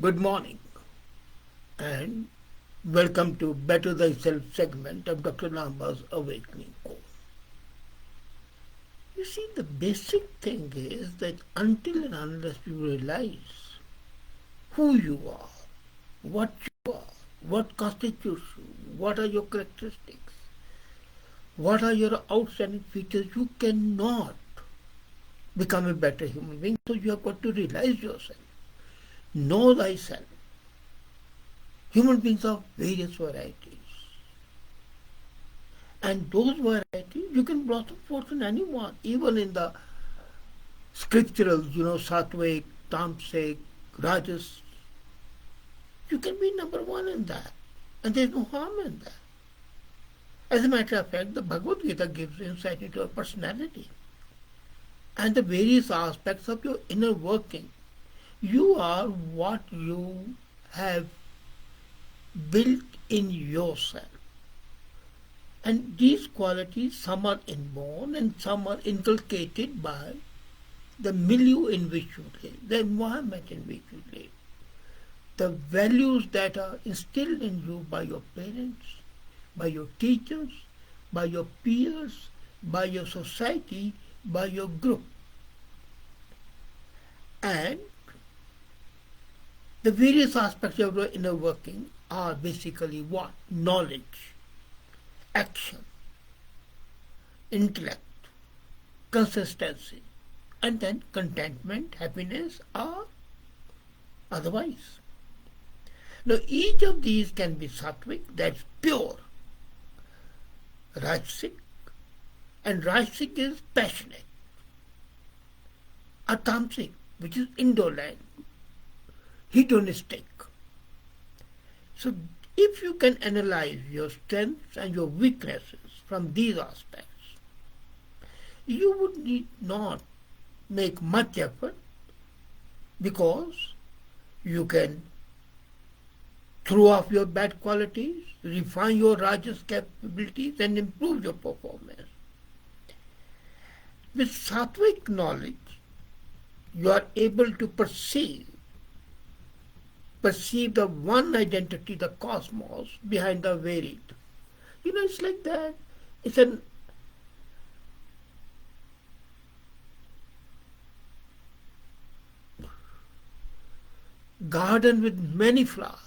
Good morning and welcome to Better Thyself segment of Dr. Lamba's Awakening Call. You see, the basic thing is that until and unless you realize who you are, what you are, what constitutes you, what are your characteristics, what are your outstanding features, you cannot become a better human being. So you have got to realize yourself, know thyself. Human beings of various varieties. And those varieties you can blossom forth in anyone, even in the scripturals, Sattvic, Tamasic, Rajas. You can be number one in that. And there's no harm in that. As a matter of fact, the Bhagavad Gita gives insight into your personality and the various aspects of your inner working. You are what you have built in yourself. And these qualities, some are inborn and some are inculcated by the milieu in which you live, the environment in which you live, the values that are instilled in you by your parents, by your teachers, by your peers, by your society, by your group. And the various aspects of your inner working are basically what? Knowledge, action, intellect, consistency, and then contentment, happiness, or otherwise. Now, each of these can be sattvic, that's pure, rajasic, and rajasic is passionate, or tamasic, which is indolent, hedonistic. So, if you can analyze your strengths and your weaknesses from these aspects, you would need not make much effort because you can throw off your bad qualities, refine your rajas capabilities, and improve your performance. With sattvic knowledge, you are able to perceive the one identity, the cosmos, behind the varied. It's like that. It's a garden with many flowers,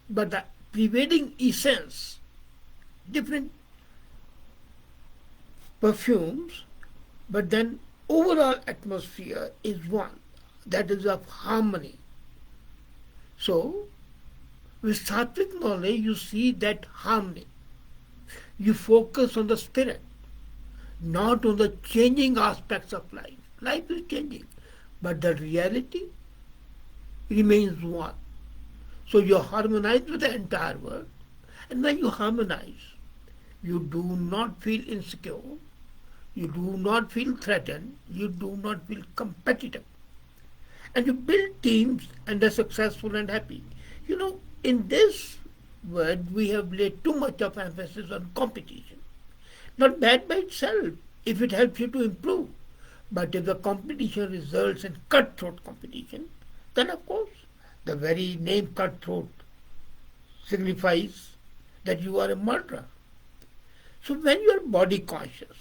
but the prevailing essence, different perfumes, but then overall atmosphere is one, that is of harmony. So, with sattvic knowledge, you see that harmony. You focus on the spirit, not on the changing aspects of life. Life is changing, but the reality remains one. So you harmonize with the entire world, and when you harmonize, you do not feel insecure, you do not feel threatened, you do not feel competitive. And you build teams and are successful and happy. In this word, we have laid too much of emphasis on competition. Not bad by itself if it helps you to improve. But if the competition results in cutthroat competition, then of course the very name cutthroat signifies that you are a murderer. So when you are body conscious,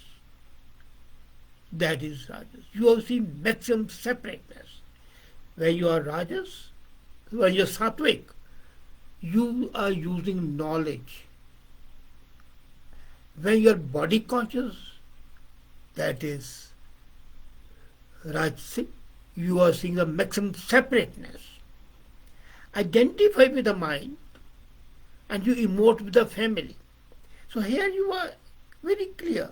that is rajas. You have seen maximum separateness. When you are rajas, when you are sattvic, you are using knowledge. When you are body conscious, that is rajasic, you are seeing the maximum separateness. Identify with the mind and you emote with the family. So here you are very clear.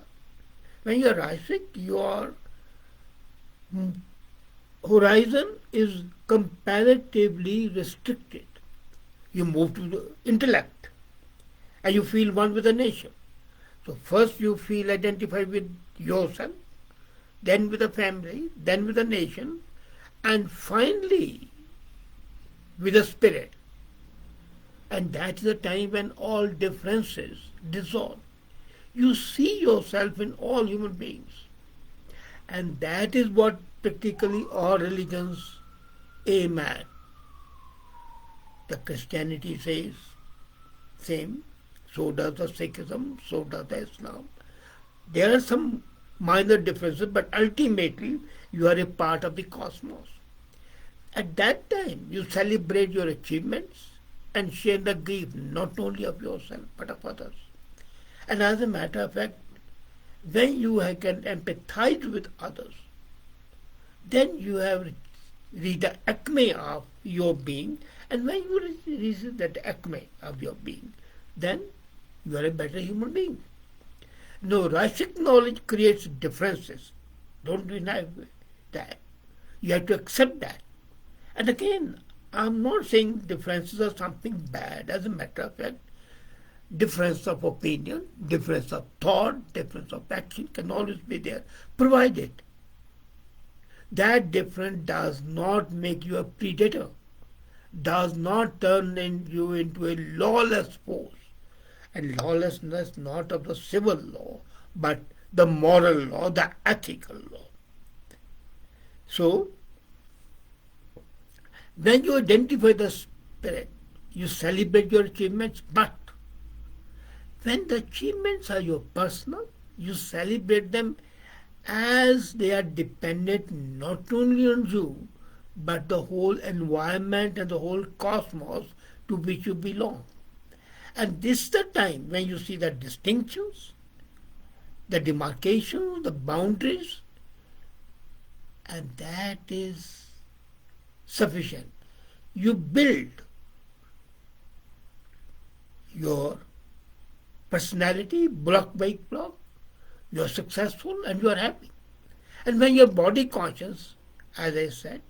When you are rajasic, your horizon is comparatively restricted. You move to the intellect and you feel one with the nation. So first you feel identified with yourself, then with the family, then with the nation, and finally with the spirit. And that is the time when all differences dissolve. You see yourself in all human beings. And that is what practically all religions aim at. The Christianity says same, so does the Sikhism, so does the Islam. There are some minor differences, but ultimately you are a part of the cosmos. At that time, you celebrate your achievements and share the grief not only of yourself but of others. And as a matter of fact, when you can empathize with others, then you have reached the acme of your being. And when you reach that acme of your being, then you are a better human being. No, Rashik knowledge creates differences. Don't deny that. You have to accept that. And again, I'm not saying differences are something bad. As a matter of fact, difference of opinion, difference of thought, difference of action can always be there, provided that difference does not make you a predator, does not turn you into a lawless force. And lawlessness not of the civil law, but the moral law, the ethical law. So, when you identify the spirit, you celebrate your achievements, but when the achievements are your personal, you celebrate them as they are dependent not only on you, but the whole environment and the whole cosmos to which you belong. And this is the time when you see the distinctions, the demarcations, the boundaries, and that is sufficient. You build your personality block by block. You are successful and you are happy. And when your body conscious, as I said,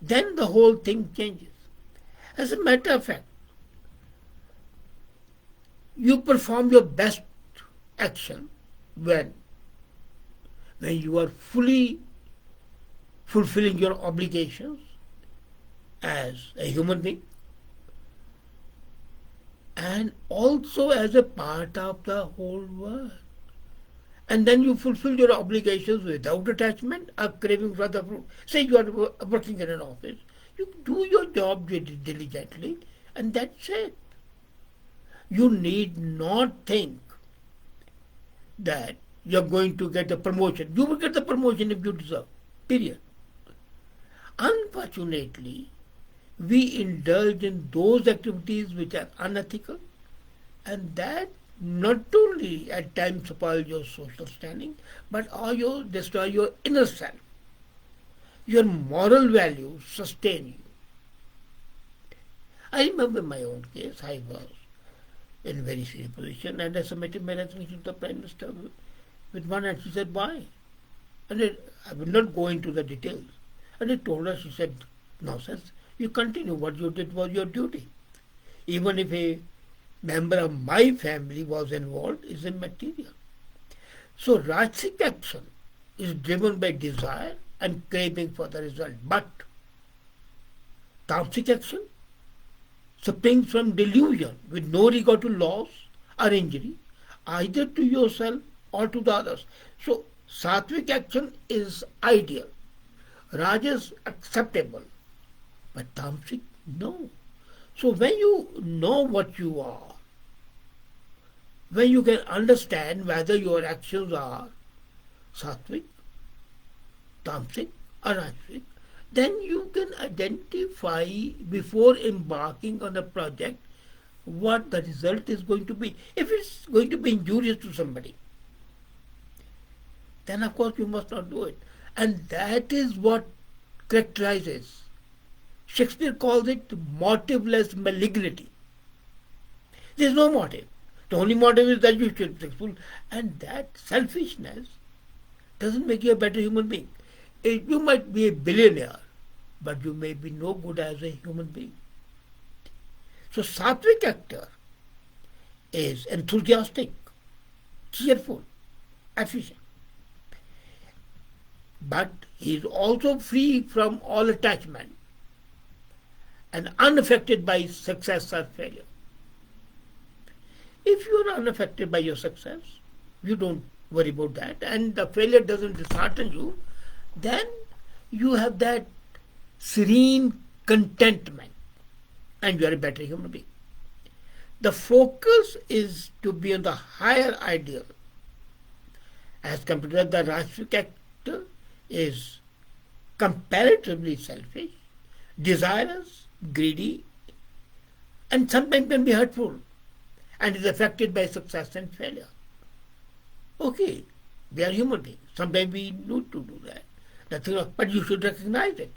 then the whole thing changes. As a matter of fact, you perform your best action when you are fully fulfilling your obligations as a human being and also as a part of the whole world. And then you fulfill your obligations without attachment or craving for the fruit. Say you are working in an office. You do your job diligently and that's it. You need not think that you're going to get a promotion. You will get the promotion if you deserve. Period. Unfortunately, we indulge in those activities which are unethical and that not only at times spoil your social standing, but also destroy your inner self. Your moral values sustain you. I remember my own case. I was in a very serious position and I submitted my resignation to the Prime Minister with one hand. She said, why? And I will not go into the details. And I told her, she said, nonsense. You continue. What you did was your duty. Even if a member of my family was involved, is immaterial. So Rajasic action is driven by desire and craving for the result. But Tamasic action springs from delusion with no regard to loss or injury, either to yourself or to the others. So Sattvic action is ideal. Rajas acceptable. But Tamasic, no. So when you know what you are, when you can understand whether your actions are Sattvic, Tamasic or Rajasic, then you can identify before embarking on a project what the result is going to be. If it's going to be injurious to somebody, then of course you must not do it. And that is what characterizes. Shakespeare calls it motiveless malignity. There is no motive. The only motive is that you should be successful. And that selfishness doesn't make you a better human being. You might be a billionaire, but you may be no good as a human being. So Sattvic actor is enthusiastic, cheerful, efficient. But he is also free from all attachment and unaffected by success or failure. If you are unaffected by your success, you don't worry about that, and the failure doesn't dishearten you, then you have that serene contentment. and you are a better human being. The focus is to be on the higher ideal. As compared to the Rajasic actor is comparatively selfish, desirous, greedy, and sometimes can be hurtful and is affected by success and failure. Okay, we are human beings. Sometimes we need to do that. Nothing wrong, but you should recognize it.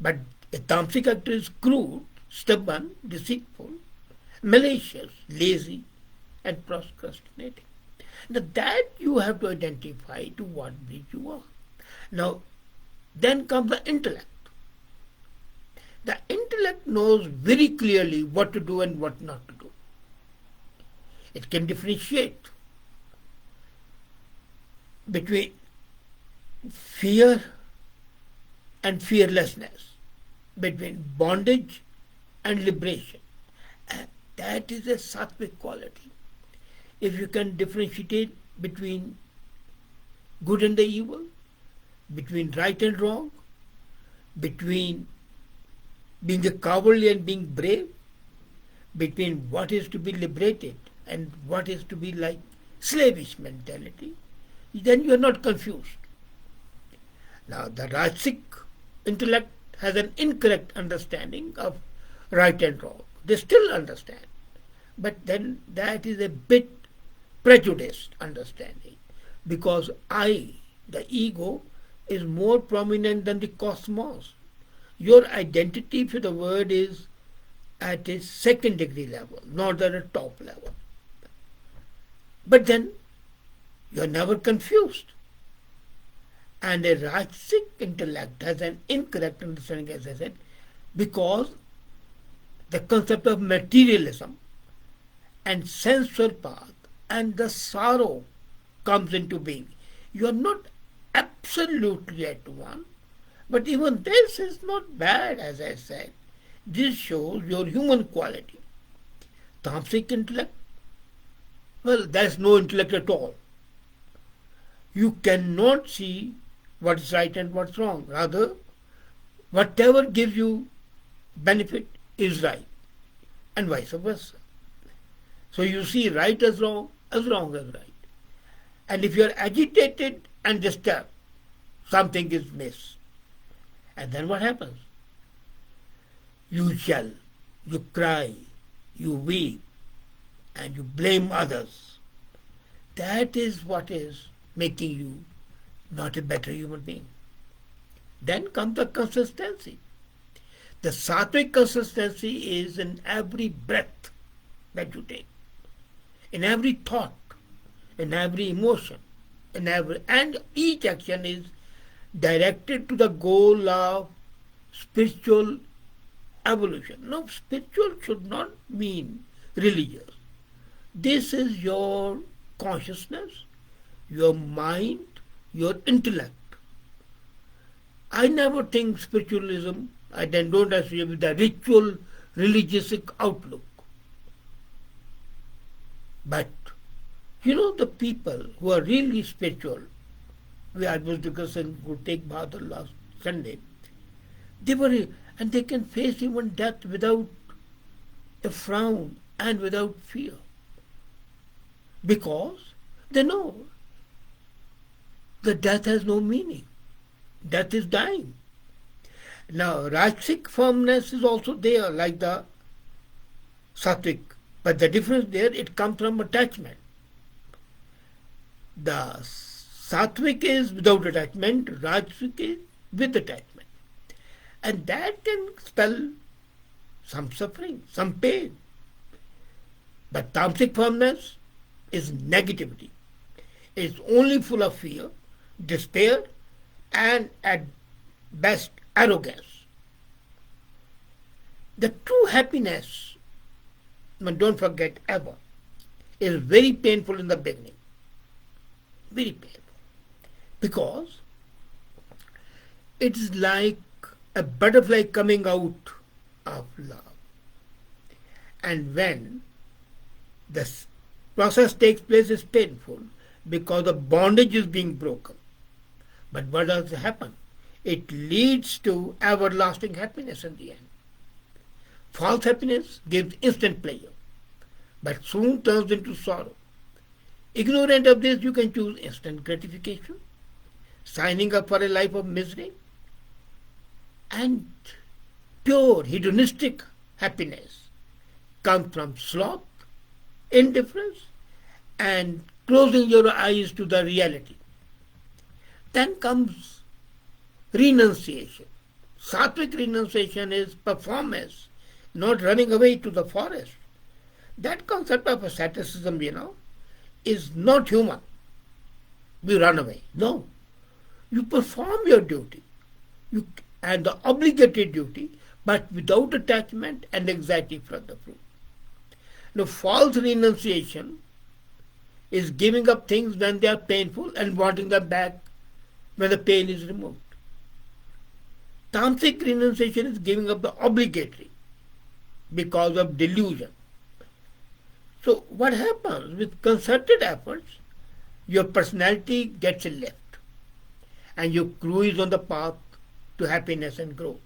But a tamasic actor is crude, stubborn, deceitful, malicious, lazy, and procrastinating. Now that you have to identify to what breed you are. Now, then comes the intellect. The intellect knows very clearly what to do and what not to do. It can differentiate between fear and fearlessness, between bondage and liberation. And that is a sattvic quality. If you can differentiate between good and the evil, between right and wrong, between being a cowardly and being brave, between what is to be liberated and what is to be like slavish mentality, then you are not confused. Now, the Rajasic intellect has an incorrect understanding of right and wrong. They still understand, but then that is a bit prejudiced understanding because I, the ego, is more prominent than the cosmos. Your identity, if the word, is at a second degree level, not at a top level. But then you are never confused. And a Rajasic intellect has an incorrect understanding, as I said, because the concept of materialism and sensual path and the sorrow comes into being. You are not absolutely at one, but even this is not bad, as I said. This shows your human quality. Tamasic intellect, well, there's no intellect at all. You cannot see what's right and what's wrong. Rather, whatever gives you benefit is right, and vice versa. So you see right as wrong as right. And if you are agitated and disturbed, something is missed. And then what happens? You yell, you cry, you weep, and you blame others. That is what is making you not a better human being. Then comes the consistency. The sattvic consistency is in every breath that you take, in every thought, in every emotion, and each action is directed to the goal of spiritual evolution. No, spiritual should not mean religious. This is your consciousness, your mind, your intellect. I never think spiritualism, I then don't associate with the ritual religious outlook. But the people who are really spiritual, I was discussing who take bath on last Sunday, and they can face even death without a frown and without fear. Because they know that death has no meaning. Death is dying. Now, Rajasic firmness is also there, like the Sattvic. But the difference there, it comes from attachment. The Sattvic is without attachment, Rajasic is with attachment. And that can spell some suffering, some pain. But Tamasic firmness is negativity. It's only full of fear, despair, and at best arrogance. The true happiness, don't forget ever, is very painful in the beginning. Very painful. Because it is like a butterfly coming out of love. And when this process takes place, it's painful because the bondage is being broken. But what does happen? It leads to everlasting happiness in the end. False happiness gives instant pleasure, but soon turns into sorrow. Ignorant of this, you can choose instant gratification, signing up for a life of misery, and pure hedonistic happiness comes from sloth, indifference, and closing your eyes to the reality. Then comes renunciation. Sattvic renunciation is performance, not running away to the forest. That concept of asceticism, is not human. We run away. No. You perform your duty and the obligatory duty, but without attachment and anxiety for the fruit. Now, false renunciation is giving up things when they are painful and wanting them back when the pain is removed. Tamasic renunciation is giving up the obligatory because of delusion. So what happens with concerted efforts? Your personality gets a lift and you cruise on the path to happiness and growth.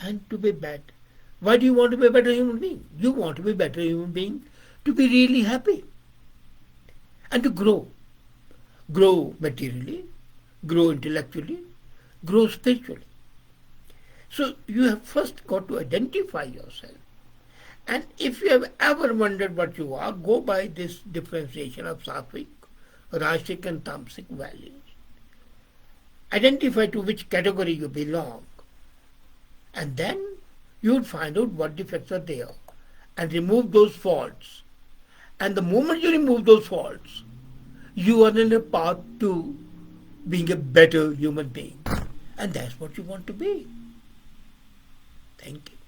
And to be better. Why do you want to be a better human being? You want to be a better human being to be really happy and to grow. Grow materially, grow intellectually, grow spiritually. So you have first got to identify yourself. And if you have ever wondered what you are, go by this differentiation of sattvic, rajasic and tamasic values. Identify to which category you belong. And then you will find out what defects are there and remove those faults. And the moment you remove those faults, you are in a path to being a better human being. And that's what you want to be. Thank you.